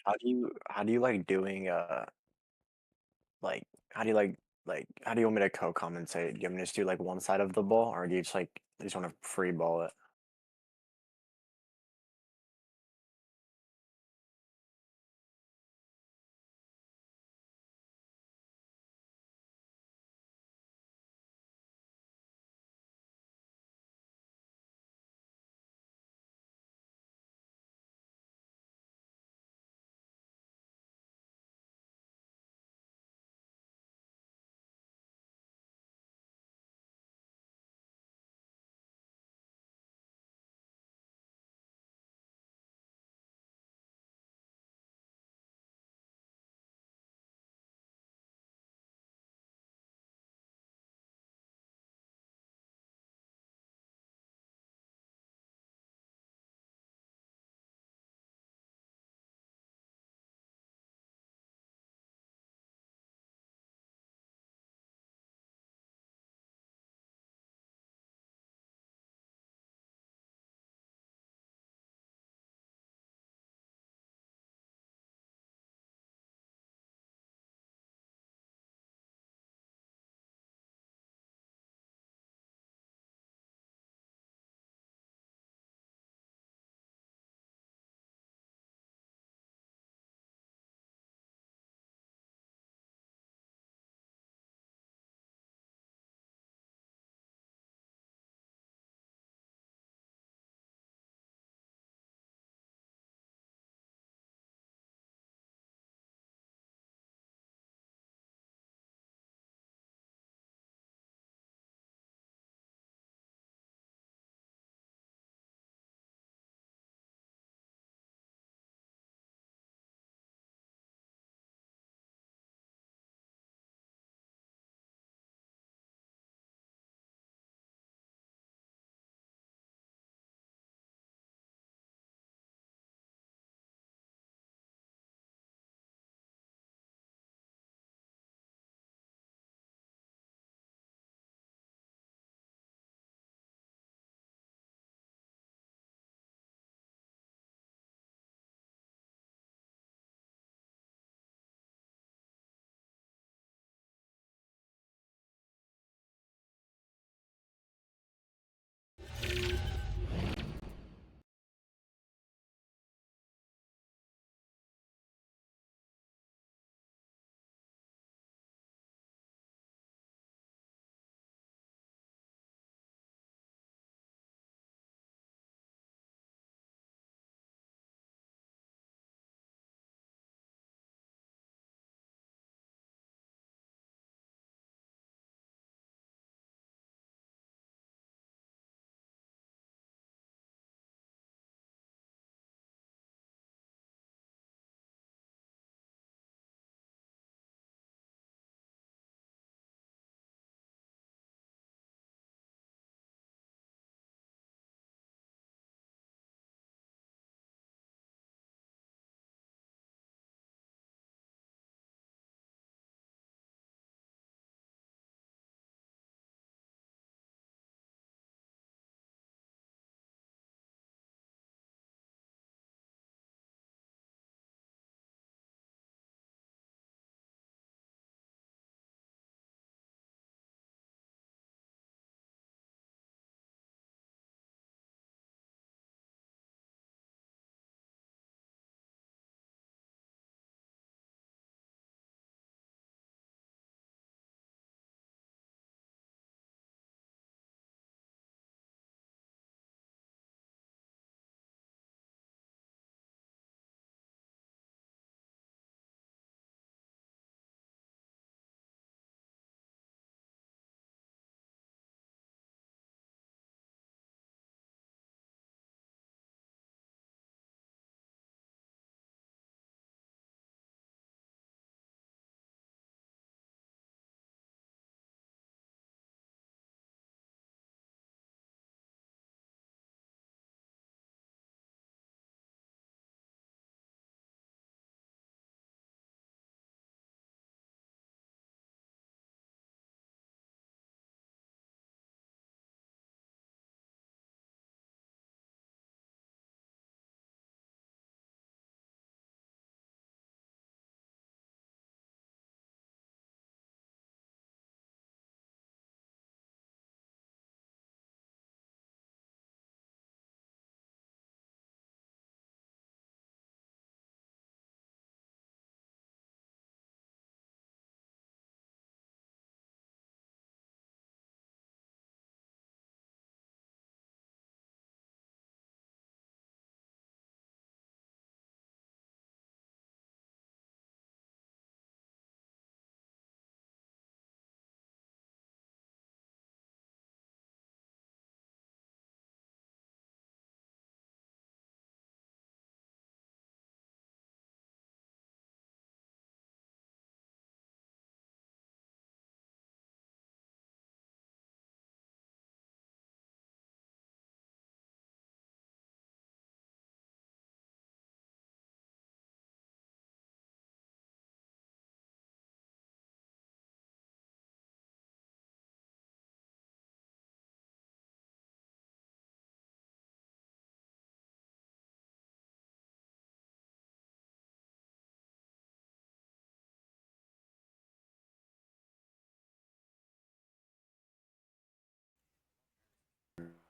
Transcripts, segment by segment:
How do you like doing, like, how do you how do you want me to co-compensate? Do you want me to just do, like, one side of the ball, or do you just wanna free ball it?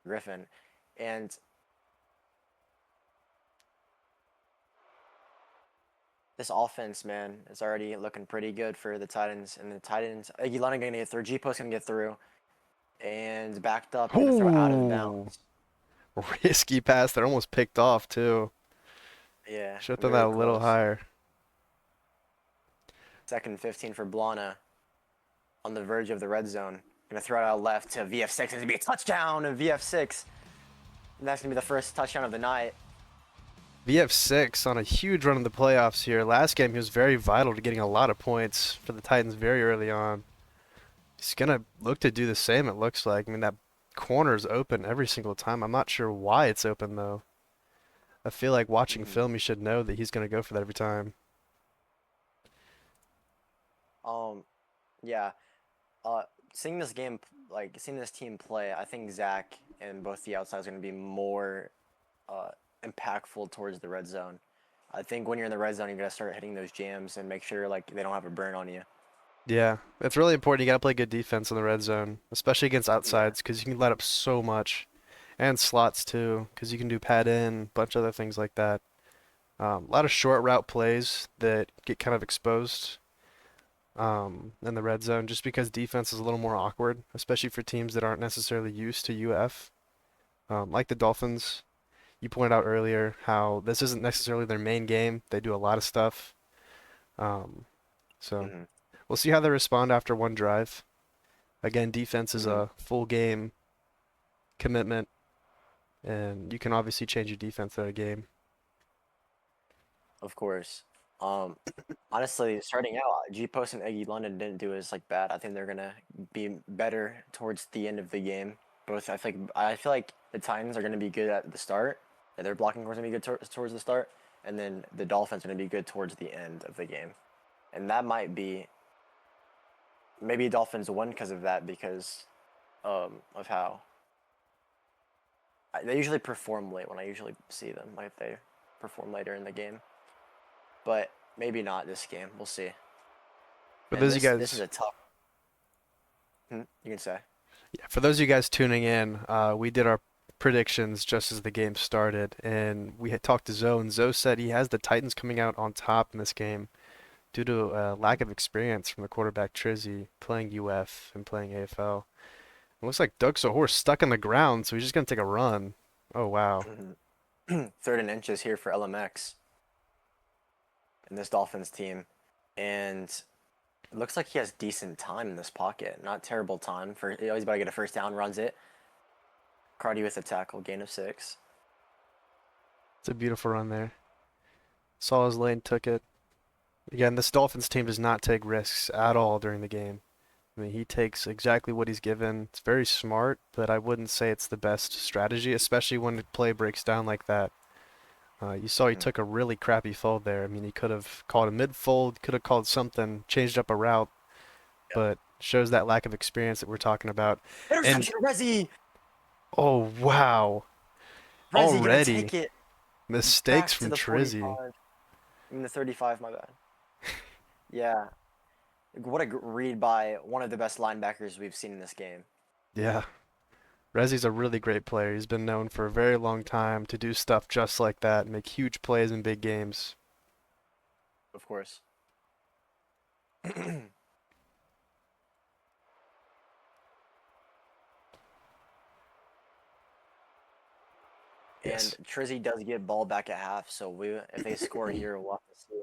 Griffin, and this offense, man, is already looking pretty good for the Titans. And the Titans, Iggy London gonna get through, G Post gonna get through, and backed up, gonna throw out of Ooh, bounds. risky pass that almost picked off too. Yeah, Should have done that very a little close. higher. Second and 15 for Blana on the verge of the red zone. Gonna throw it out left to VF6. It's gonna be a touchdown of VF6. And that's gonna be the first touchdown of the night. VF6 on a huge run in the playoffs here. Last game he was very vital to getting a lot of points for the Titans very early on. He's gonna look to do the same, it looks like. I mean, that corner's open every single time. I'm not sure why it's open though. I feel like watching Mm-hmm. film, you should know that he's gonna go for that every time. Um, yeah. Uh, seeing this game, like seeing this team play, I think Zach and both the outsides are gonna be more uh, impactful towards the red zone. I think when you're in the red zone, you gotta start hitting those jams and make sure like they don't have a burn on you. Yeah, it's really important. You gotta play good defense in the red zone, especially against Yeah. outsides, because you can let up so much, and slots too, because you can do pad in, bunch of other things like that. A lot of short route plays that get kind of exposed in the red zone, just because defense is a little more awkward, especially for teams that aren't necessarily used to UF, like the Dolphins. You pointed out earlier how this isn't necessarily their main game. They do a lot of stuff. Um, so Mm-hmm. we'll see how they respond after one drive. Again, defense is Mm-hmm. a full game commitment, and you can obviously change your defense throughout a game. Of course. Um, Honestly, starting out, G Post and Eggy London didn't do as like bad. I think they're gonna be better towards the end of the game. Both, I feel like the Titans are gonna be good at the start, and their blocking core's gonna be good towards the start, and then the Dolphins are gonna be good towards the end of the game. And that might be maybe Dolphins win because of that because of how they usually perform late when I usually see them. Like they perform later in the game, but maybe not this game. We'll see. For Man, those of you this is guys, a tough. You can say. yeah, for those of you guys tuning in, we did our predictions just as the game started, and we had talked to Zoe, and Zoe said he has the Titans coming out on top in this game due to a lack of experience from the quarterback Trizzy playing UF and playing AFL. It looks like Doug Sahor's stuck in the ground, so he's just gonna take a run. Oh wow. Third and inches here for LMX in this Dolphins team, and it looks like he has decent time in this pocket. Not terrible time for. He's about to get a first down. Runs it. Cardi with a tackle. Gain of 6. It's a beautiful run there. Saw his lane, took it. Again, this Dolphins team does not take risks at all during the game. I mean, he takes exactly what he's given. It's very smart, but I wouldn't say it's the best strategy, especially when the play breaks down like that. You saw he Mm-hmm. took a really crappy fold there. I mean, he could have called a mid-fold, could have called something, changed up a route, Yep. but shows that lack of experience that we're talking about. And Interception. Rezi. oh wow, Rezi gonna already take it mistakes back to from the Trizzy. 45. I mean the 35. My bad. Yeah. What a read by one of the best linebackers we've seen in this game. Yeah, Rezzy's a really great player. He's been known for a very long time to do stuff just like that, make huge plays in big games. Of course. And Yes. Trizzy does get ball back at half, so we if they score here, we'll have to see.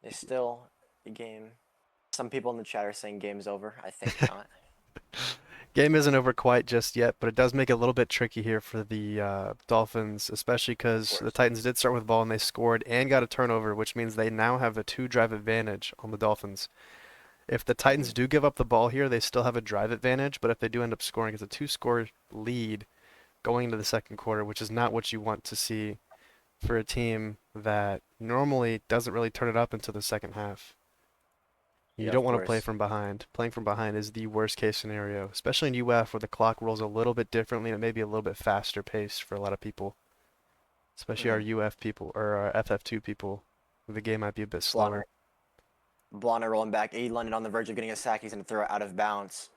It's still a game. Some people in the chat are saying game's over. I think not. Game isn't over quite just yet, but it does make it a little bit tricky here for the Dolphins, especially Of because the course. Titans did start with the ball and they scored and got a turnover, which means they now have a two-drive advantage on the Dolphins. If the Titans Hmm. do give up the ball here, they still have a drive advantage, but if they do end up scoring, it's a two-score lead going into the second quarter, which is not what you want to see for a team that normally doesn't really turn it up until the second half. You Yeah, don't of want to play course. from behind. Playing from behind is the worst case scenario, especially in UF where the clock rolls a little bit differently and it may be a little bit faster paced for a lot of people, especially our Hmm. UF people or our FF2 people. The game might be a bit Blonner, slower. Blonner rolling back. A London on the verge of getting a sack. He's going to throw it out of bounds.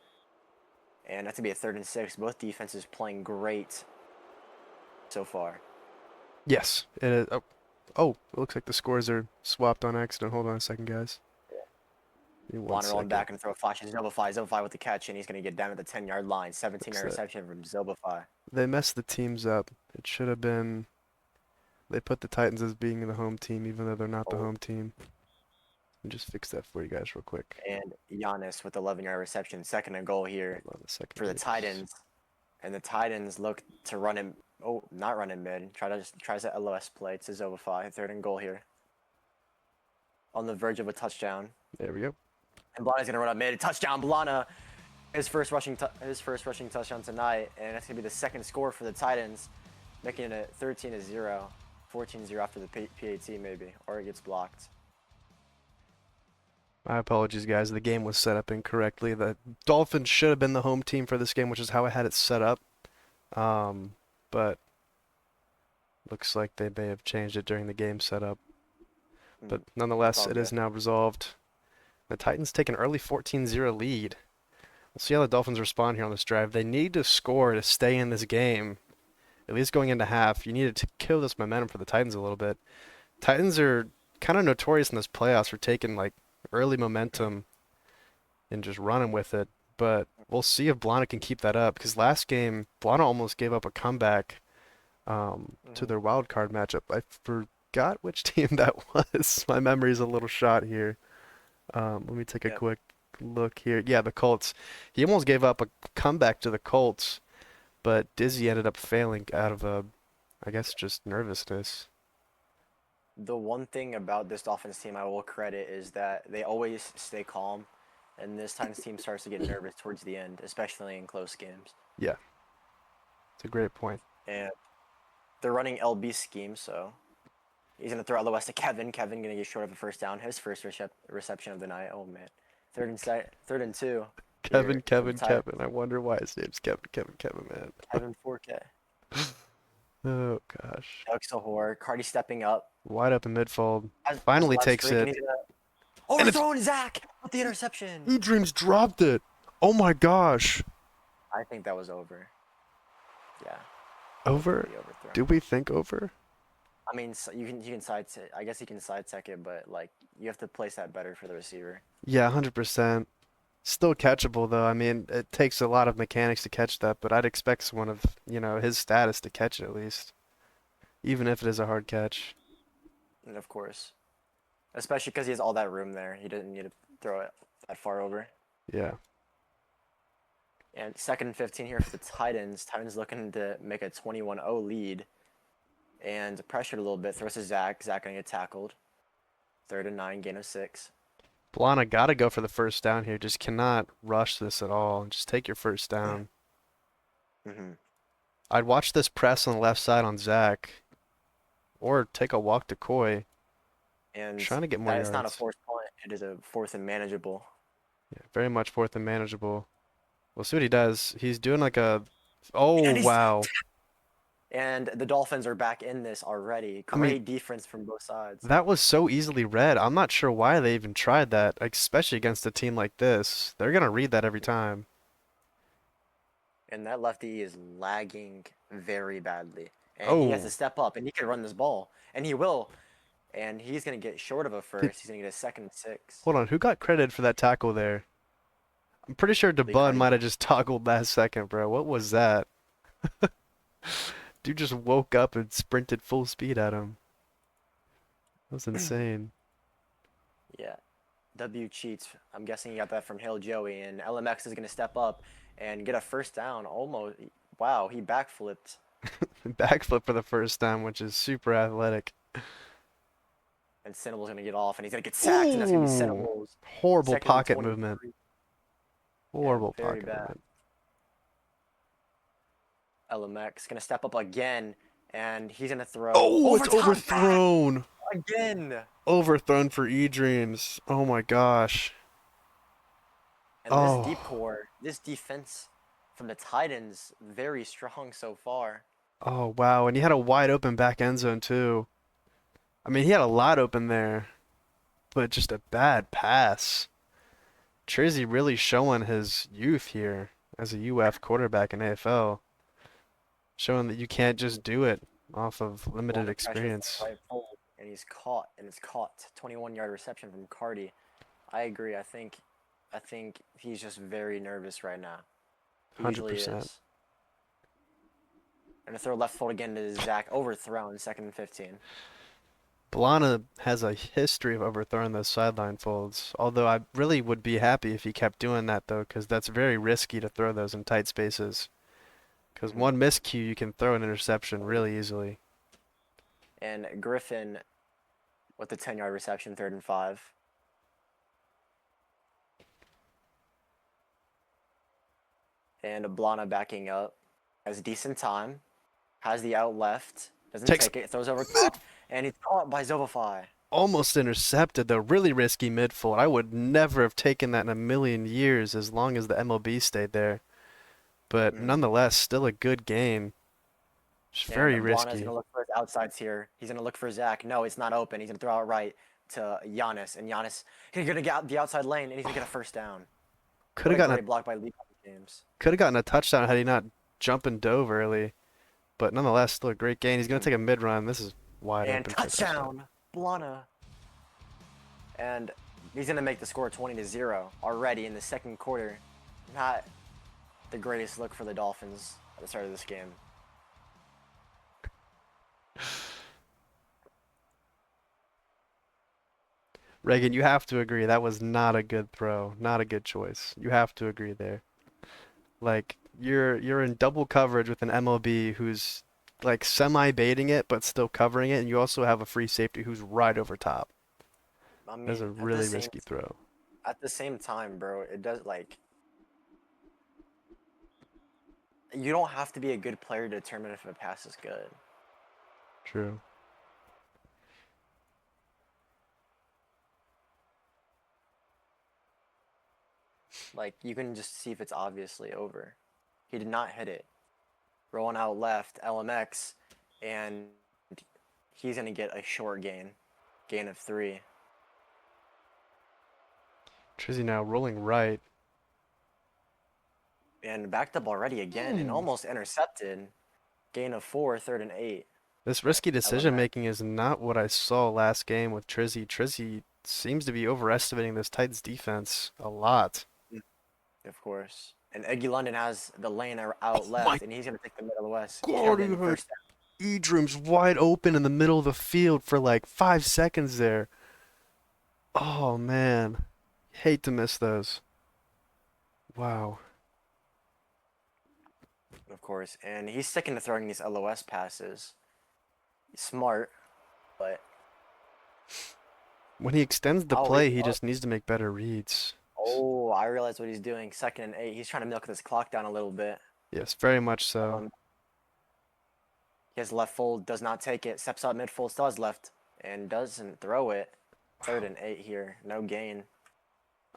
and that's gonna be a 3rd and 6. Both defenses playing great so far. Yes, it is. Oh, it looks like the scores are swapped on accident. Hold on a second, guys. Give me one Blonde rolling second. back and throw flashes. Zobafai with the catch, and he's gonna get down at the 10-yard line. 17 Looks yard like reception from Zobafai. they messed the teams up. It should have been. They put the Titans as being the home team, even though they're not the Oh, home team. Let me just fix that for you guys real quick. and Giannis with 11-yard reception. 2nd and goal here Hold on a second, for the guys. Titans. And the Titans look to run him. Oh, not run him mid. Tries that LOS play to Zobafai. 3rd and goal here. On the verge of a touchdown. There we go. And Blana's gonna run up mid. Touchdown, Blana. His first rushing touchdown tonight, and that's gonna be the 2nd score for the Titans, making it 13-0, 14-0 after the PAT maybe, or it gets blocked. My apologies, guys. The game was set up incorrectly. The Dolphins should have been the home team for this game, which is how I had it set up. But looks like they may have changed it during the game setup. But nonetheless, it is now resolved. The Titans take an early 14-0 lead. We'll see how the Dolphins respond here on this drive. They need to score to stay in this game. At least going into half, you needed to kill this momentum for the Titans a little bit. Titans are kind of notorious in this playoffs for taking like early momentum and just running with it. But we'll see if Blana can keep that up, because last game Blana almost gave up a comeback to their wild card matchup. I forgot which team that was. My memory's a little shot here. Let me take a quick look here. Yeah, the Colts. He almost gave up a comeback to the Colts, but Dizzy ended up failing out of I guess just nervousness. The one thing about this Dolphins team I will credit is that they always stay calm, and this Titans team starts to get nervous towards the end, especially in close games. Yeah, it's a great point. And they're running LB scheme, so he's gonna throw out the west to Kevin. Kevin gonna get short of a first down. His first reception of the night. Oh man, 3rd and 2. Kevin. I wonder why his name's Kevin, man. Kevin 4K. Oh gosh. Alex Sahor, Cardi stepping up. Wide up in midfold. Finally takes it. Overthrown Zach with the interception. Dreams dropped it. Oh my gosh. I think that was over. Yeah. Over? Do we think over? I mean, you can I guess you can side check it, but like you have to place that better for the receiver. Yeah, 100%. Still catchable though. I mean, it takes a lot of mechanics to catch that, but I'd expect someone of, his status to catch it at least, even if it is a hard catch. And of course, especially because he has all that room there, he didn't need to throw it that far over. Yeah. And 2nd and 15 here for the Titans. Titans looking to make a 21-0 lead, and pressured a little bit. Throws to Zach. Zach gonna get tackled. 3rd and 9, gain of 6. Blana got to go for the first down here. Just cannot rush this at all. Just take your first down. I'd watch this press on the left side on Zach, or take a walk to Coy. And trying to get more yards. It's not a forced punt. It is a 4th and manageable. Yeah, very much 4th and manageable. We'll see what he does. He's doing like a... Oh, wow. And the Dolphins are back in this already. Great defense from both sides. That was so easily read. I'm not sure why they even tried that, especially against a team like this. They're going to read that every time. And that lefty is lagging very badly. And he has to step up, and he can run this ball. And he will. And he's going to get short of a first. He's going to get a 2nd and 6. Hold on. Who got credited for that tackle there? I'm pretty sure DeBun might have just toggled last second, bro. What was that? Dude just woke up and sprinted full speed at him. That was insane. Yeah. W cheats. I'm guessing he got that from Hail Joey. And LMX is going to step up and get a first down. Almost. Wow, he backflipped. Backflip for the first down, which is super athletic. And Cinnable's going to get off, and he's going to get sacked, and that's going to be Cinnable's. Horrible pocket movement. Horrible pocket movement. LMX going to step up again, and he's going to throw. Oh, it's overthrown. Again. Overthrown for E-Dreams. Oh, my gosh. And this deep core, this defense from the Titans, very strong so far. Oh, wow. And he had a wide open back end zone, too. I mean, he had a lot open there, but just a bad pass. Trizzy really showing his youth here. as a UF quarterback in AFL, showing that you can't just do it off of limited Blonde pressure from experience. right fold, and he's caught, and it's caught. 21-yard reception from Cardi. I agree. I think he's just very nervous right now. He usually 100%. is. And a throw left fold again to Zach, overthrown, 2nd and 15. Blana has a history of overthrowing those sideline folds. Although I really would be happy if he kept doing that though, because that's very risky to throw those in tight spaces. Because Hmm. one miscue, you can throw an interception really easily. And Griffin with the 10-yard reception, 3rd and 5. And Blana backing up. Has decent time. Has the out left. Doesn't Takes take it. Throws over mid, top. And he's caught by Zovify. almost intercepted though. Really risky midfold. I would never have taken that in a million years as long as the MLB stayed there. But Mm. nonetheless, still a good gain. Just And very Blana's going to risky. look for his outsides here. He's going to look for Zach. No, it's not open. He's going to throw out right to Giannis. And Giannis, he's going to get out the outside lane, and he's going to get a first down. Could What have a gotten a great block by Lee James. a touchdown had he not jumped and dove early. But nonetheless, still a great gain. He's going to take a mid run. This is wide And open for a touchdown. touchdown, Blana. And he's going to make the score 20-0 already in the second quarter. Not the greatest look for the Dolphins at the start of this game. Reagan, you have to agree that was not a good throw, not a good choice. You have to agree there. Like you're in double coverage with an MLB who's like semi baiting it but still covering it, and you also have a free safety who's right over top. I That's a mean, really risky throw. at the same time, bro, it does like you don't have to be a good player to determine if a pass is good. True. Like you can just see if it's obviously over. He did not hit it. Rolling out left, LMX, and he's gonna get a short gain of 3. Trizzy now rolling right. And backed up already again and Hmm. almost intercepted. Gain of 4, 3rd and 8. This risky decision LMX, making is not what I saw last game with Trizzy. Trizzy seems to be overestimating this Titans defense a lot. of course. And Eggy London has the lane out My left, and he's gonna take the middle of the west. He's gonna God, get you in heard first down. Edrum's wide open in the middle of the field for like 5 seconds there. Oh man, hate to miss those. Wow. Of course. And he's sticking to throwing these LOS passes. He's smart, but When he extends the I'll read. play, he just needs to make better reads. Oh, I realize what he's doing. 2nd and 8. He's trying to milk this clock down a little bit. Yes, very much so. He has left fold, does not take it. Steps out midfold, still has left, and doesn't throw it. 3rd and 8 here. No gain.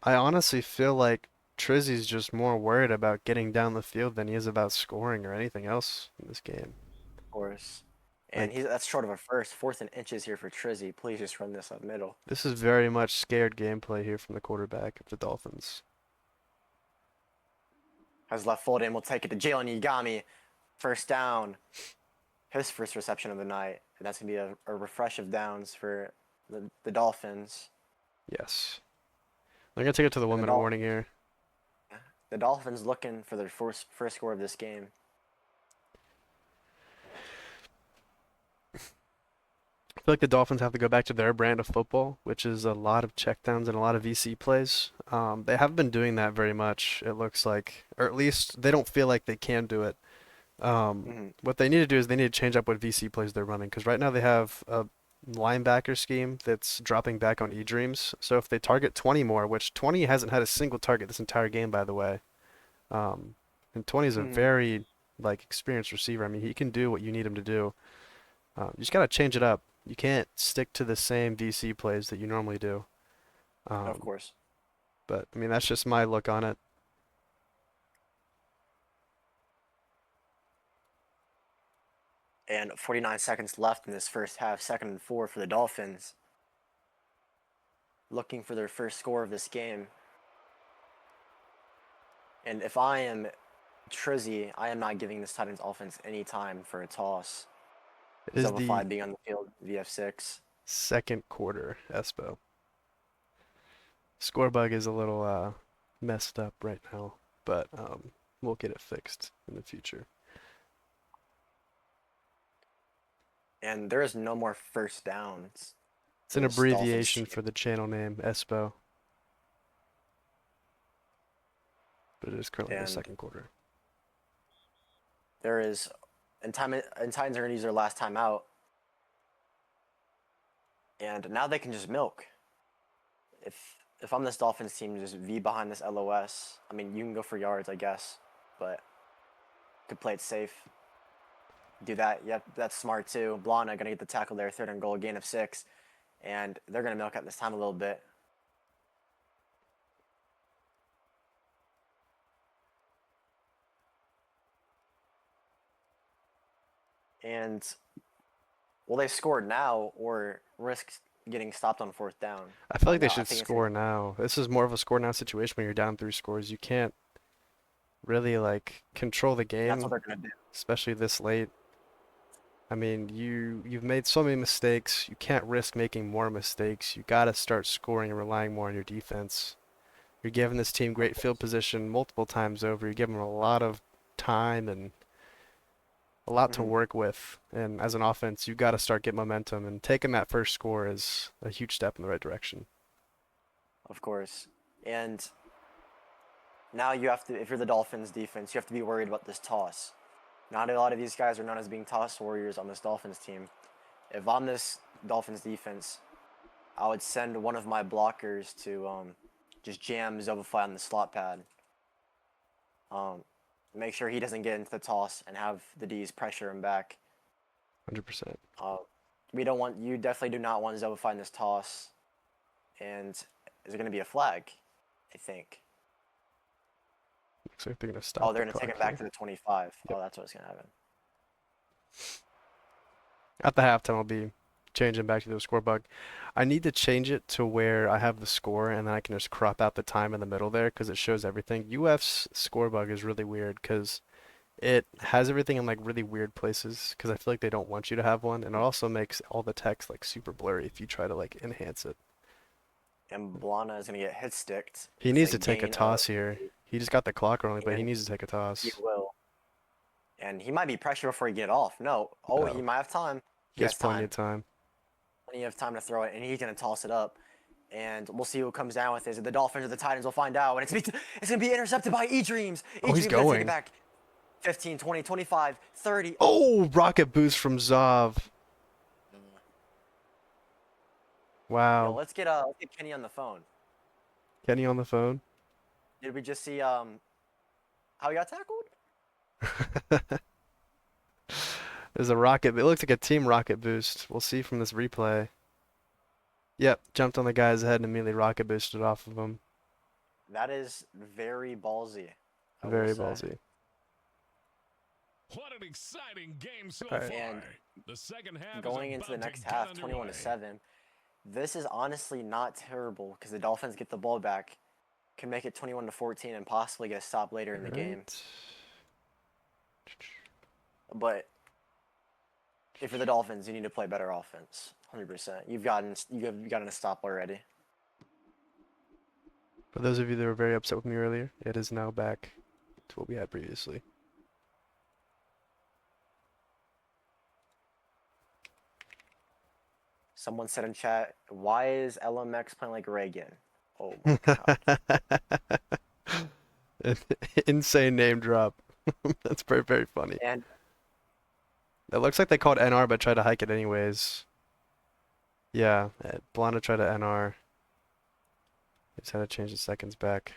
I honestly feel like Trizzy's just more worried about getting down the field than he is about scoring or anything else in this game. Of course. And Like, that's short of a first. 4th and inches here for Trizzy. Please just run this up middle. this is very much scared gameplay here from the quarterback of the Dolphins. Has left fold in. We'll take it to Jalen Yagami. First down. His first reception of the night. And that's going to be a refresh of downs for the Dolphins. Yes. I'm gonna take it to the And woman warning here. the Dolphins looking for their first score of this game. I feel like the Dolphins have to go back to their brand of football, which is a lot of checkdowns and a lot of VC plays. They haven't been doing that very much, it looks like, or at least they don't feel like they can do it. Mm-hmm. What they need to do is they need to change up what VC plays they're running, because right now they have a linebacker scheme that's dropping back on E-Dreams. So if they target 20 more, which 20 hasn't had a single target this entire game, by the way, and 20 is a Mm-hmm. very like experienced receiver. I mean, he can do what you need him to do. You just gotta change it up. You can't stick to the same VC plays that you normally do. Of Um, course. but I mean, that's just my look on it. And 49 seconds left in this first half. 2nd and 4 for the Dolphins. Looking for their first score of this game. And if I am Trizzy, I am not giving this Titans offense any time for a toss. It is the Zobafai being on the field, VF6. second quarter, Espo. Score bug is a little messed up right now, but we'll get it fixed in the future. And there is no more first downs It's for an this Dolphins abbreviation team. for the channel name, Espo, but it is currently the And second quarter. there is, and Titans are going to use their last time out. And now they can just milk. If I'm this Dolphins team, just V behind this LOS. I mean, you can go for yards, I guess, but could play it safe. Do that. Yep, that's smart too. Blana gonna get the tackle there, 3rd and goal, gain of 6, and they're gonna milk at this time a little bit. And will they score now or risk getting stopped on 4th down? I feel like they No, I should think it's score now. This is more of a score now situation when you're down 3 scores. You can't really like control the that's what game, they're gonna do. especially this late. I mean, you've made so many mistakes. You can't risk making more mistakes. You got to start scoring and relying more on your defense. You're giving this team great field position multiple times over. You're giving them a lot of time and a lot to Hmm. work with. And as an offense, you got to start getting momentum. And taking that first score is a huge step in the right direction. Of course. And now you have to, if you're the Dolphins defense, you have to be worried about this toss. Not a lot of these guys are known as being toss warriors on this Dolphins team. If I'm this Dolphins defense, I would send one of my blockers to just jam Zobafai on the slot pad. Um, Make sure he doesn't get into the toss and have the D's pressure him back. 100%. We don't want you. Definitely do not want Zobafai in this toss. And is there going to be a flag? I think. Looks like they're going to Oh, stop they're the going to take clock him back here. to the 25. Yep. Oh, that's what's going to happen. At the halftime, I'll be changing back to the score bug. I need to change it to where I have the score and then I can just crop out the time in the middle there because it shows everything. UF's score bug is really weird because it has everything in like really weird places because I feel like they don't want you to have one, and it also makes all the text like super blurry if you try to like enhance it. And Blana is going to get hit sticked. He It's needs a to take a gain of toss here. He just got the clock early, but he and needs to take a he toss. will. And he might be pressured before he get off. No. Oh, he No, might have time. He he has has plenty time. of time. Plenty of time to throw it, and he's going to toss it up. And we'll see who comes down with this. The Dolphins or the Titans will find out. And it's going to be intercepted by E-Dreams. Oh, he's E-Dreams going to take it going. back. 15, 20, 25, 30. Oh, rocket boost from Zav. Yo, Wow. let's get Kenny on the phone. Kenny on the phone. Did we just see how he got tackled? There's a rocket. It looks like a team rocket boost. We'll see from this replay. Yep, jumped on the guy's head and immediately rocket boosted off of him. That is very ballsy, I will Very say. ballsy. What an exciting game so All right. far. And The second half going is into the about next to get half, underway. 21-7. This is honestly not terrible because the Dolphins get the ball back, can make it 21-14, and possibly get a stop later in the game. Right. But if you're the Dolphins, you need to play better offense. 100%. You've gotten a stop already. For those of you that were very upset with me earlier, it is now back to what we had previously. Someone said in chat, "Why is LMX playing like Reagan?" Oh my god. Insane name drop. That's very, very funny. And It looks like they called NR but tried to hike it anyways. Yeah, Blanda tried to NR. Just had to change the seconds back.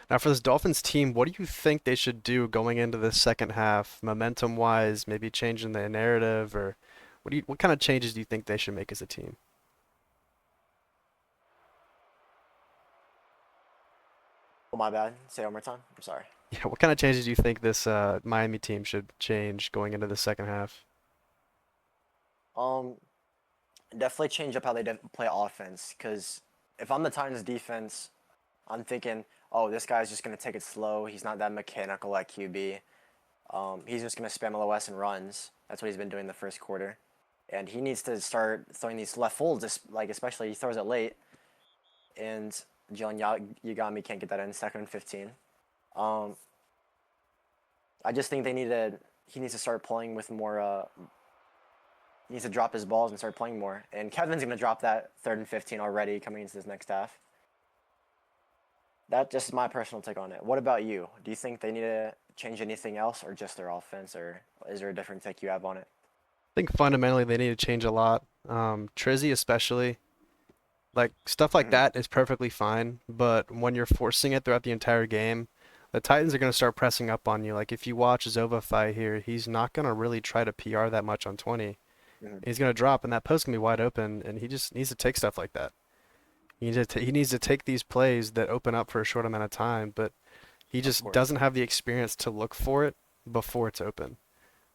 Now for this Dolphins team, what do you think they should do going into the second half, momentum-wise, maybe changing the narrative, or what kind of changes do you think they should make as a team? oh my bad. Say it one more time. I'm sorry. Yeah, what kind of changes do you think this Miami team should change going into the second half? Um, Definitely change up how they play offense. Because if I'm the Titans defense, I'm thinking, oh, this guy's just going to take it slow. He's not that mechanical at QB. He's just going to spam LOS and runs. That's what he's been doing the first quarter. And he needs to start throwing these left folds, like especially he throws it late. And Jalen Yagami can't get that in 2nd and 15. I just think he needs to start playing with more. He needs to drop his balls and start playing more. And Kevin's going to drop that 3rd and 15 already coming into this next half. That's just my personal take on it. What about you? Do you think they need to change anything else or just their offense, or is there a different take you have on it? I think fundamentally they need to change a lot. Trizzy especially. Like stuff like that is perfectly fine, but when you're forcing it throughout the entire game, the Titans are going to start pressing up on you. Like if you watch Zovafai here, he's not going to really try to PR that much on 20. He's going to drop, and that post can be wide open, and he just needs to take stuff like that. He needs to take these plays that open up for a short amount of time, but he just doesn't have the experience to look for it before it's open.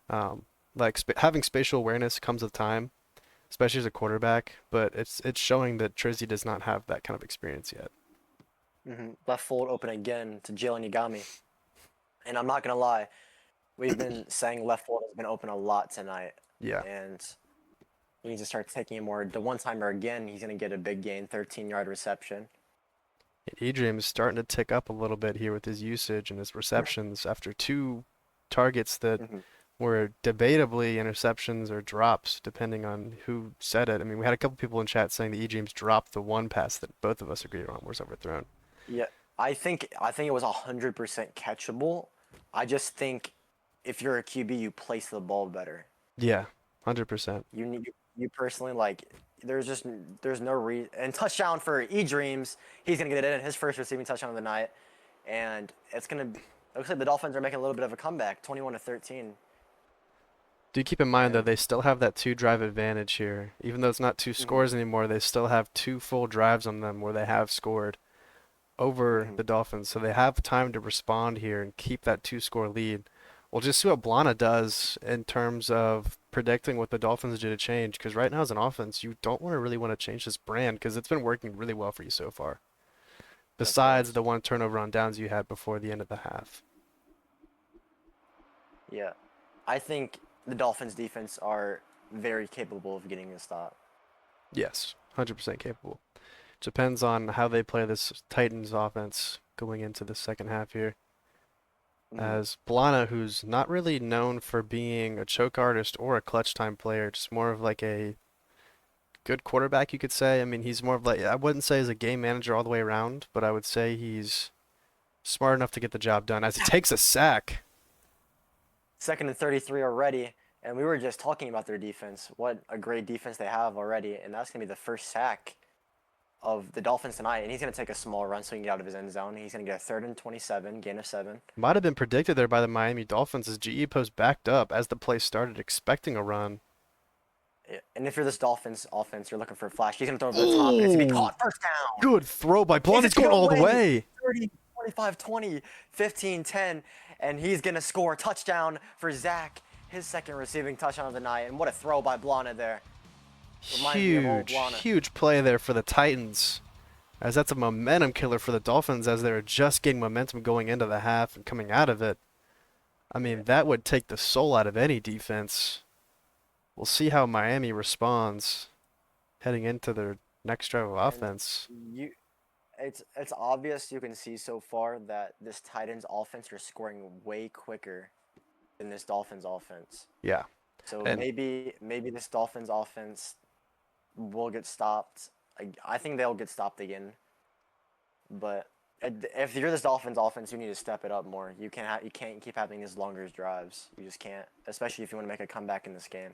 Having spatial awareness comes with time, especially as a quarterback, but it's showing that Trizzy does not have that kind of experience yet. Left fold open again to Jalen Yagami. And I'm not going to lie, we've been saying left fold has been open a lot tonight. Yeah. And he needs to start taking it more. The one-timer again, he's going to get a big gain, 13-yard reception. Edream is starting to tick up a little bit here with his usage and his receptions after 2 targets that were debatably interceptions or drops, depending on who said it. I mean, we had a couple people in chat saying that Edream's dropped the one pass that both of us agreed on was overthrown. Yeah, I think it was 100% catchable. I just think if you're a QB, you place the ball better. Yeah, 100%. You personally, like, there's no reason. And touchdown for E-Dreams. He's going to get it in, his first receiving touchdown of the night. And it looks like the Dolphins are making a little bit of a comeback, 21-13. Do keep in mind, though, they still have that 2-drive advantage here. Even though it's not 2 scores anymore, they still have 2 full drives on them where they have scored over the Dolphins. So they have time to respond here and keep that 2-score lead. We'll just see what Blana does in terms of predicting what the Dolphins do to change, because right now as an offense, you don't really want to change this brand because it's been working really well for you so far. Besides the 1 turnover on downs you had before the end of the half. Yeah. I think the Dolphins defense are very capable of getting a stop. Yes, 100% capable. Depends on how they play this Titans offense going into the second half here. As Blana, who's not really known for being a choke artist or a clutch time player, just more of like a good quarterback, you could say. I mean, he's more of like, I wouldn't say he's a game manager all the way around, but I would say he's smart enough to get the job done as he takes a sack. 2nd and 33 already, and we were just talking about their defense. What a great defense they have already, and that's going to be the first sack of the Dolphins tonight, and he's going to take a small run so he can get out of his end zone. He's going to get a 3rd and 27, gain of 7. Might have been predicted there by the Miami Dolphins as GE post backed up as the play started, expecting a run. Yeah. And if you're this Dolphins offense, you're looking for a flash. He's going to throw over the top, and it's going to be caught. First down. Good throw by Blana. It's going all the way. 30, 25, 20, 15, 10, and he's going to score a touchdown for Zach, his 2nd receiving touchdown of the night. And what a throw by Blana there. Huge play there for the Titans, as that's a momentum killer for the Dolphins as they're just getting momentum going into the half and coming out of it. I mean, that would take the soul out of any defense. We'll see how Miami responds heading into their next drive of offense. It's obvious you can see so far that this Titans offense are scoring way quicker than this Dolphins offense. Yeah. So maybe this Dolphins offense will get stopped. I think they'll get stopped again. But if you're this Dolphins offense, you need to step it up more. You can't keep having these longer drives. You just can't, especially if you want to make a comeback in this game.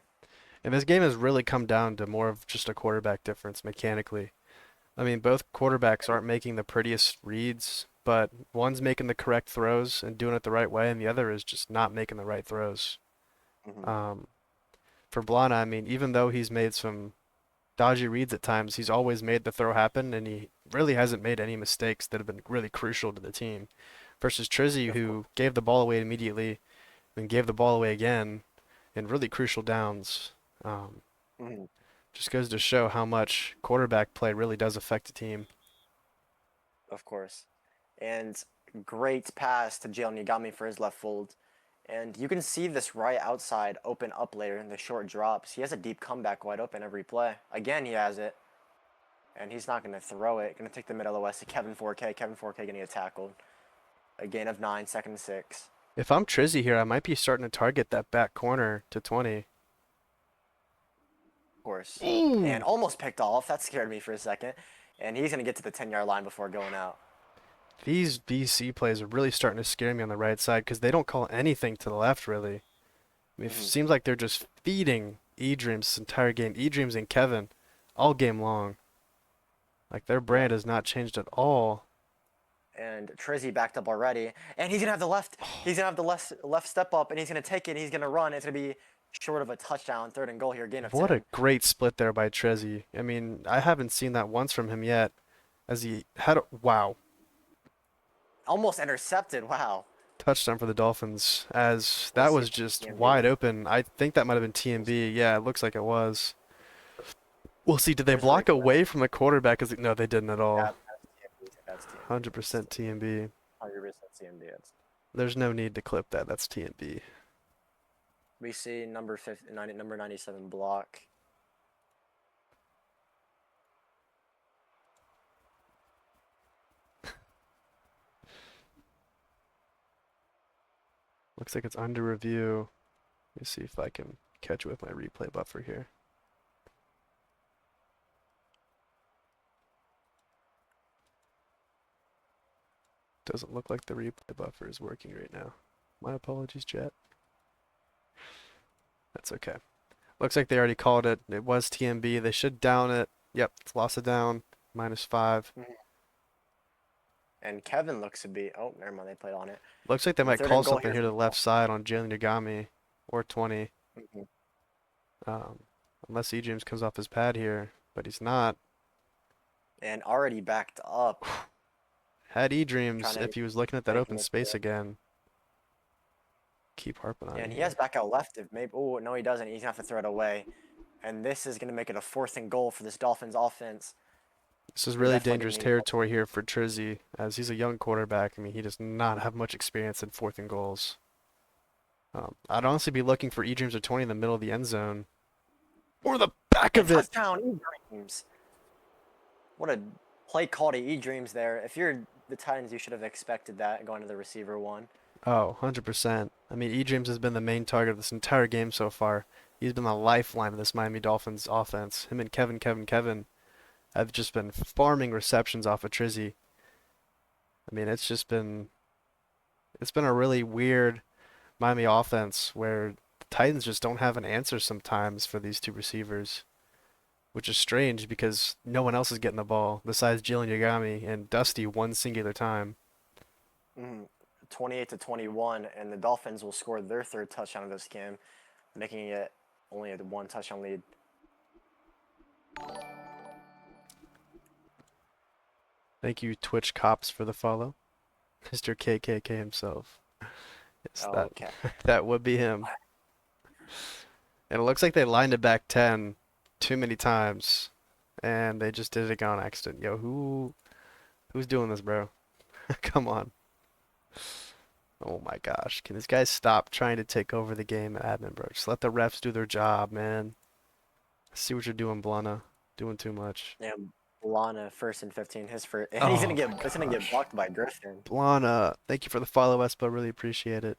And this game has really come down to more of just a quarterback difference mechanically. I mean, both quarterbacks aren't making the prettiest reads, but one's making the correct throws and doing it the right way, and the other is just not making the right throws. For Blana, I mean, even though he's made some dodgy reads at times, he's always made the throw happen, and he really hasn't made any mistakes that have been really crucial to the team. Versus Trizzy, who gave the ball away immediately, and gave the ball away again in really crucial downs. Just goes to show how much quarterback play really does affect a team. Of course. and great pass to Jalen Yagami for his left fold. And you can see this right outside open up later in the short drops. He has a deep comeback wide open every play. Again, he has it. And he's not going to throw it. Going to take the middle west to Kevin 4K. Kevin 4K going to get tackled. A gain of 9, 2nd and 6. If I'm Trizzy here, I might be starting to target that back corner to 20. Of course. Ooh. And almost picked off. That scared me for a second. And he's going to get to the 10-yard line before going out. These BC plays are really starting to scare me on the right side because they don't call anything to the left, really. I mean, it seems like they're just feeding E-Dreams this entire game. E-Dreams and Kevin all game long. Like, their brand has not changed at all. And Trizzy backed up already. And he's going to have the left. He's going to have the left step up, and he's going to take it, and he's going to run. It's going to be short of a touchdown, 3rd and goal here, gain of 10. What a great split there by Trizzy. I mean, I haven't seen that once from him yet. As he had a, wow. Almost intercepted. Wow. Touchdown for the Dolphins, as that was just wide open. I think that might have been TMB. Yeah, it looks like it was. We'll see. Did they block away from the quarterback? No, they didn't at all. Yeah, that's TMB. 100% TMB. 100% TMB. There's no need to clip that. That's TMB. We see number 97 block. Looks like it's under review. Let me see if I can catch it with my replay buffer here. Doesn't look like the replay buffer is working right now. My apologies, chat. That's okay. Looks like they already called it. It was TMB. They should down it. Yep, it's lost it down. -5. And Kevin looks to be. Oh, never mind. They played on it. Looks like they might 3rd call and goal something here to the left side on Jalen Yagami or 20. Unless E-James comes off his pad here, but he's not. And already backed up. Had E-Dreams if he was looking at that open space again. Keep harping on it. And he has back out left. If maybe. Oh no, he doesn't. He's gonna have to throw it away. And this is gonna make it a 4th and goal for this Dolphins offense. This is really dangerous territory here for Trizzy, as he's a young quarterback. I mean, he does not have much experience in 4th and goals. I'd honestly be looking for E-Dreams or 20 in the middle of the end zone. Or the back of it. Touchdown, E-Dreams. What a play call to E-Dreams there. If you're the Titans, you should have expected that going to the receiver one. Oh, 100%. I mean, E-Dreams has been the main target of this entire game so far. He's been the lifeline of this Miami Dolphins offense. Him and Kevin have just been farming receptions off of Trizzy. I mean, it's been a really weird Miami offense where the Titans just don't have an answer sometimes for these two receivers, which is strange because no one else is getting the ball besides Jalen Yagami and Dusty one singular time. 28-21, and the Dolphins will score their 3rd touchdown of this game, making it only a 1 touchdown lead. Thank you, Twitch Cops, for the follow. Mr. KKK himself. Yes, okay. That would be him. And it looks like they lined it back 10 too many times, and they just did it again on accident. Yo, who's doing this, bro? Come on. Oh my gosh. Can these guys stop trying to take over the game at admin, bro? Just let the refs do their job, man. See what you're doing, Blana. Doing too much. Yeah, Blana, 1st and 15. His first, and he's gonna get blocked by Griffin. Blana, thank you for the follow, Espo. Really appreciate it.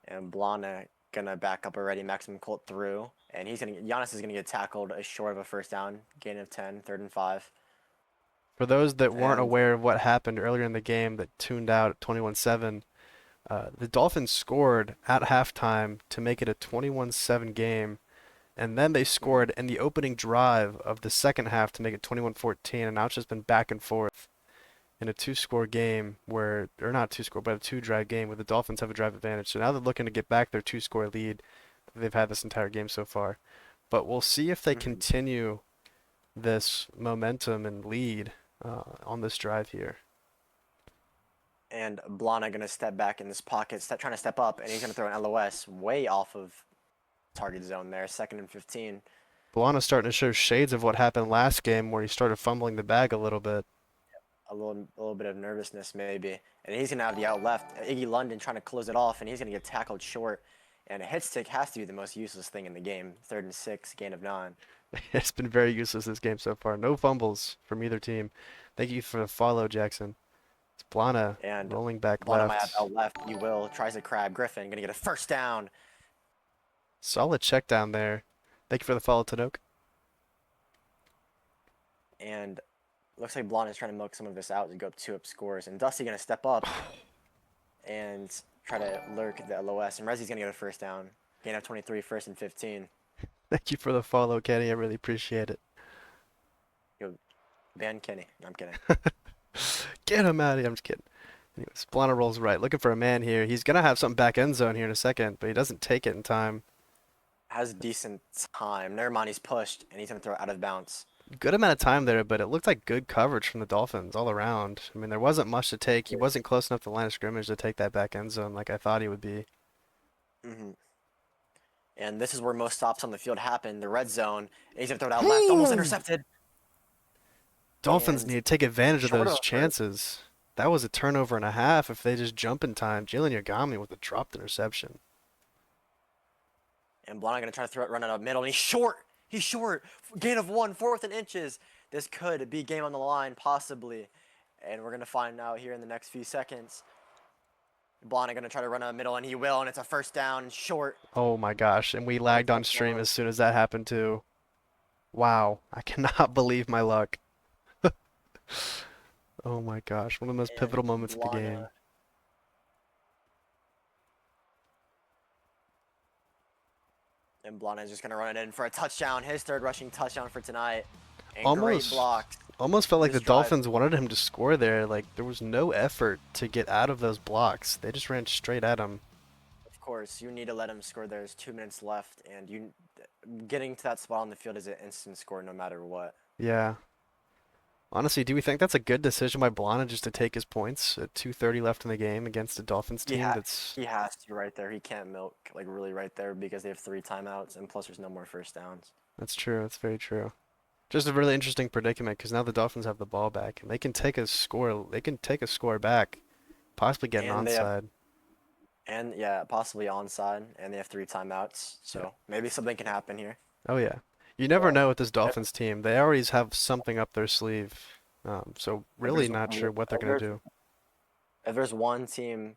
And Blana gonna back up already. Maximum Colt through, and Giannis is gonna get tackled short of a 1st down. Gain of 10, 3rd and 5. For those that weren't aware of what happened earlier in the game that tuned out at 21-7, the Dolphins scored at halftime to make it a 21-7 game, and then they scored in the opening drive of the second half to make it 21-14, and now it's just been back and forth in a 2-score game where, or not 2-score, but a 2-drive game where the Dolphins have a drive advantage. So now they're looking to get back their 2-score lead that they've had this entire game so far. But we'll see if they continue this momentum and lead on this drive here. And Blana gonna step back in this pocket, trying to step up, and he's gonna throw an LOS way off of target zone there. 2nd and 15. Blana's starting to show shades of what happened last game where he started fumbling the bag a little bit. a little bit of nervousness maybe, and he's gonna have the out left. Iggy London trying to close it off, and he's gonna get tackled short. And a hit stick has to be the most useless thing in the game. 3rd and 6, gain of 9. It's been very useless this game so far. No fumbles from either team. Thank you for the follow, Jackson. It's Blana And rolling back Blana might have left. out left. You will tries to crab Griffin, gonna get a first down. Solid check down there. Thank you for the follow, Tanoke. And looks like Blana is trying to milk some of this out to go up 2-up scores. And Dusty gonna step up and try to lurk the LOS. And Rezzy's gonna get a first down. Gain of 23, 1st and 15. Thank you for the follow, Kenny. I really appreciate it. Yo, ban Kenny. I'm kidding. Get him out of here. I'm just kidding. Anyways, Blana rolls right. Looking for a man here. He's going to have something back end zone here in a second, but he doesn't take it in time. Has decent time. Never mind, he's pushed, and he's gonna throw it out of bounds. Good amount of time there, but it looked like good coverage from the Dolphins all around. I mean, there wasn't much to take. He wasn't close enough to the line of scrimmage to take that back end zone like I thought he would be. Mm-hmm. And this is where most stops on the field happen. The red zone. And he's gonna throw it out left. Almost intercepted. Dolphins And need to take advantage of short those of- chances. That was a turnover and a half if they just jump in time. Jalen Yagami with a dropped interception. And Blana gonna try to throw it, run it up middle, and he's short. He's short. Gain of 1, 4th and inches. This could be game on the line, possibly. And we're gonna find out here in the next few seconds. Blana gonna try to run up middle, and he will, and it's a first down, short. Oh my gosh, and we lagged on stream as soon as that happened too. Wow, I cannot believe my luck. Oh my gosh, one of the most pivotal moments of the game. And Blana is just gonna run it in for a touchdown, his 3rd rushing touchdown for tonight. And Almost- great blocks. Almost felt like the This drive- Dolphins wanted him to score there. Like, there was no effort to get out of those blocks. They just ran straight at him. Of course, you need to let him score. There's 2 minutes left, and getting to that spot on the field is an instant score no matter what. Yeah. Honestly, do we think that's a good decision by Blana just to take his points at 2:30 left in the game against a Dolphins team that's... He has to right there. He can't milk, like, really right there because they have 3 timeouts, and plus there's no more first downs. That's true. That's very true. Just a really interesting predicament because now the Dolphins have the ball back and they can take a score. They can take a score back, possibly get an And they have- onside. And, yeah, possibly onside, and they have 3 timeouts, so maybe something can happen here. Oh yeah. You never know with this Dolphins team. They always have something up their sleeve. So really there's not one- sure what they're gonna do. If there's one team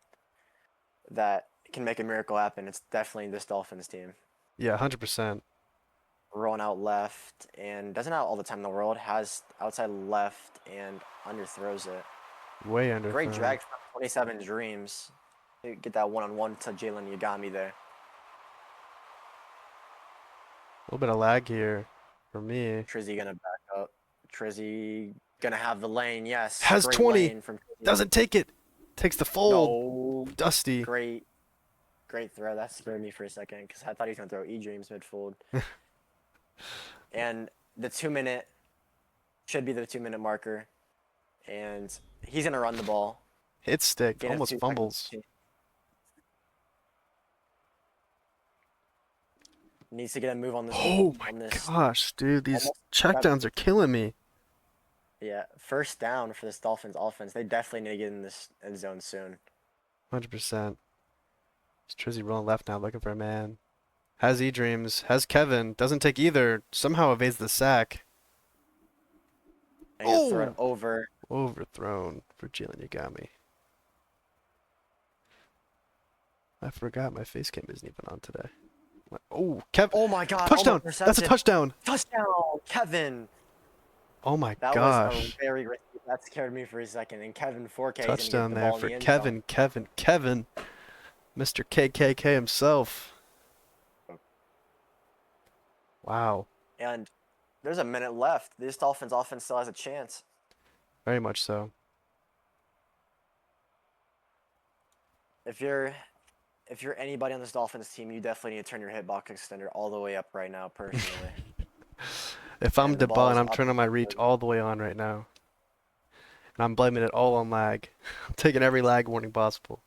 that can make a miracle happen, it's definitely this Dolphins team. Yeah, 100%. Rolling out left, and doesn't have all the time in the world, has outside left and underthrows it. Way under. Great drag from 27 Dreams. They get that one-on-one to Jalen Yagami there. A little bit of lag here for me. Trizzy gonna back up. Trizzy gonna have the lane, yes. Has Great 20. lane from Trizzy. Doesn't take it. Takes the fold. No. Dusty. Great throw. That scared me for a second because I thought he was gonna throw E-Dreams mid-fold. And the 2-minute should be the 2-minute marker. And he's gonna run the ball. Hit stick. Gain of Almost 2 fumbles. seconds. Needs to get a move on this. Oh my on this. gosh, dude. These Almost checkdowns are killing me. Yeah, first down for this Dolphins offense. They definitely need to get in this end zone soon. 100%. It's Trizzy rolling left now, looking for a man. Has E-Dreams. Has Kevin. Doesn't take either. Somehow evades the sack. And he'll throw it over. Overthrown for Jalen Yagami. I forgot my face cam isn't even on today. Oh, Kevin. Oh my God! Touchdown! almost That's a intercepted. touchdown! Touchdown, Kevin. Oh my That was gosh. a very risky. That scared me for a second. And Kevin 4K. Touchdown there for Kevin. Mr. KKK himself. Wow. And there's a minute left. This Dolphins offense still has a chance. Very much so. If you're anybody on this Dolphins team, you definitely need to turn your hitbox extender all the way up right now, personally. If I'm And the ball DeBon, is I'm up. turning my reach all the way on right now. And I'm blaming it all on lag. I'm taking every lag warning possible.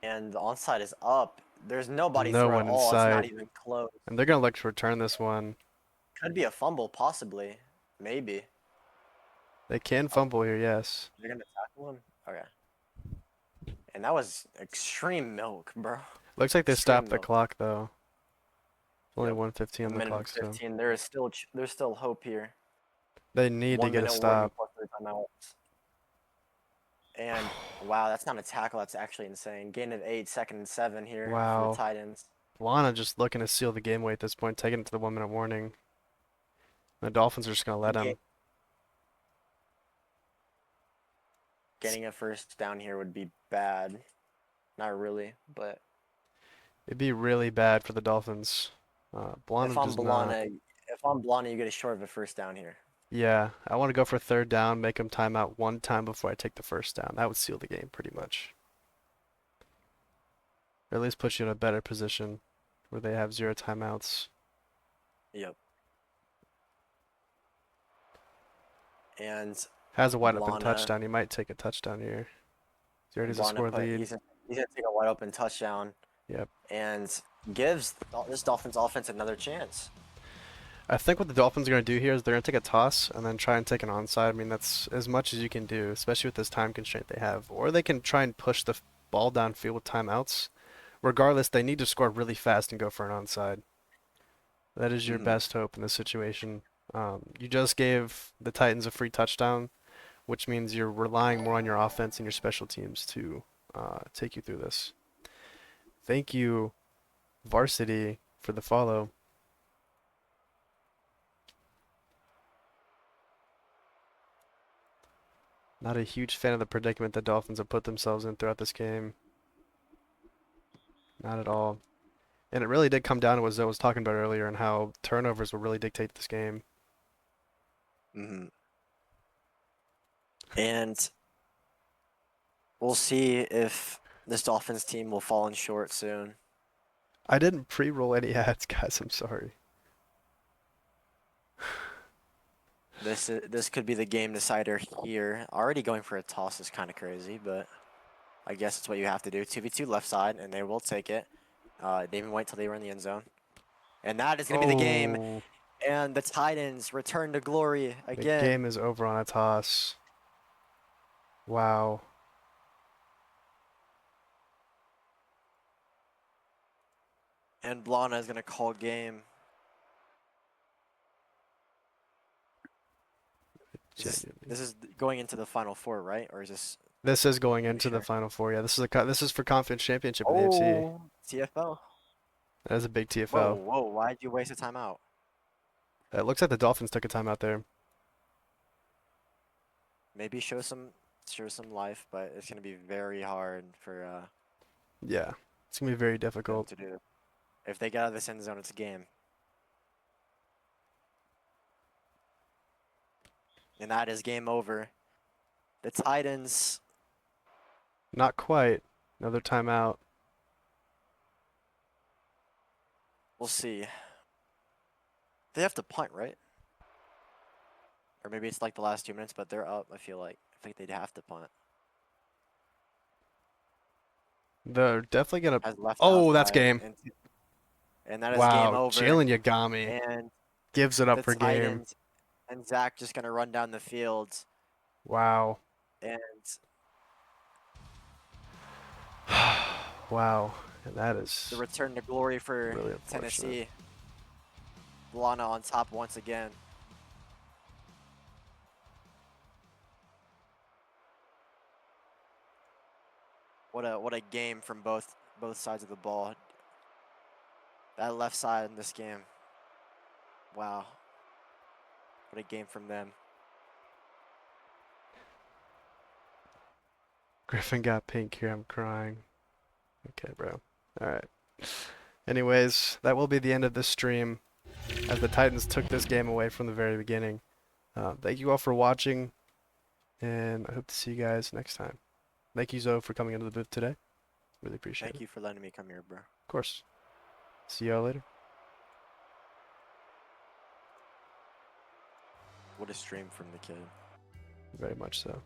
And the onside is up. There's nobody No through one at all. It's not inside. even close. And they're going to look to return this one. could be a fumble, possibly. Maybe. They can fumble here, yes. They're gonna tackle him? Okay. And that was extreme milk, bro. Looks like they Extreme stopped the milk. clock though. Only Yep. 1:15 A on the minute clock and still. 15. There's still hope here. They need to 1 get a minute warning stop. plus 3 timeouts. And wow, that's not a tackle. That's actually insane. Gain of 8, 2nd and 7 here for the Wow. Titans. Lana just looking to seal the game away at this point, taking it to the 1 minute warning. The Dolphins are just gonna let him. Getting a first down here would be bad. Not really, but It'd be really bad for the Dolphins. Blana does not. if I'm Blana, you get a short of a first down here. Yeah, I want to go for 3rd down, make them time out 1 time before I take the first down. That would seal the game pretty much. Or at least put you in a better position where they have 0 timeouts. Yep. And Has a wide open Blana, touchdown. He might take a touchdown here. He already has a score lead. he's gonna take a wide open touchdown. Yep. And gives this Dolphins offense another chance. I think what the Dolphins are going to do here is they're going to take a toss and then try and take an onside. I mean, that's as much as you can do, especially with this time constraint they have. Or they can try and push the ball downfield with timeouts. Regardless, they need to score really fast and go for an onside. That is your best hope in this situation. You just gave the Titans a free touchdown, which means you're relying more on your offense and your special teams to take you through this. Thank you, Varsity, for the follow. Not a huge fan of the predicament the Dolphins have put themselves in throughout this game. Not at all. And it really did come down to what Zoe was talking about earlier and how turnovers will really dictate this game. And we'll see if this Dolphins team will fall in short soon. I didn't pre-roll any ads, guys. I'm sorry. This could be the game decider here. Already going for a toss is kind of crazy, but I guess it's what you have to do. 2v2 left side, and they will take it. They even wait till they were in the end zone. And that is going to be the game. And the Titans return to glory again. The game is over on a toss. Wow. And Blana is going to call game. This is going into the Final Four, right? Or is this? This is going into the Final Four. Yeah, this is for Conference Championship in the AFC. TFL. That is a big TFL. Whoa! Why'd you waste a timeout? It looks like the Dolphins took a timeout there. Maybe show some life, but it's gonna be very hard for. Yeah, it's gonna be very difficult to do. If they get out of this end zone, it's a game. And that is game over. The Titans. Not quite. Another timeout. We'll see. They have to punt, right? Or maybe it's like the last 2 minutes, but they're up, I feel like. I think they'd have to punt. They're definitely gonna. Oh, that's game. And that is game over. Jalen Yagami and gives it up for game. And Zach just gonna run down the field. Wow. And wow. And that is the return to glory for really Tennessee. Blana on top once again. What a game from both sides of the ball. That left side in this game. Wow. What a game from them. Griffin got pink here. I'm crying. Okay, bro. All right. Anyways, that will be the end of this stream as the Titans took this game away from the very beginning. Thank you all for watching, and I hope to see you guys next time. Thank you, Zoe, for coming into the booth today. Really appreciate it. Thank you for letting me come here, bro. Of course. See y'all later. What a stream from the kid. Very much so.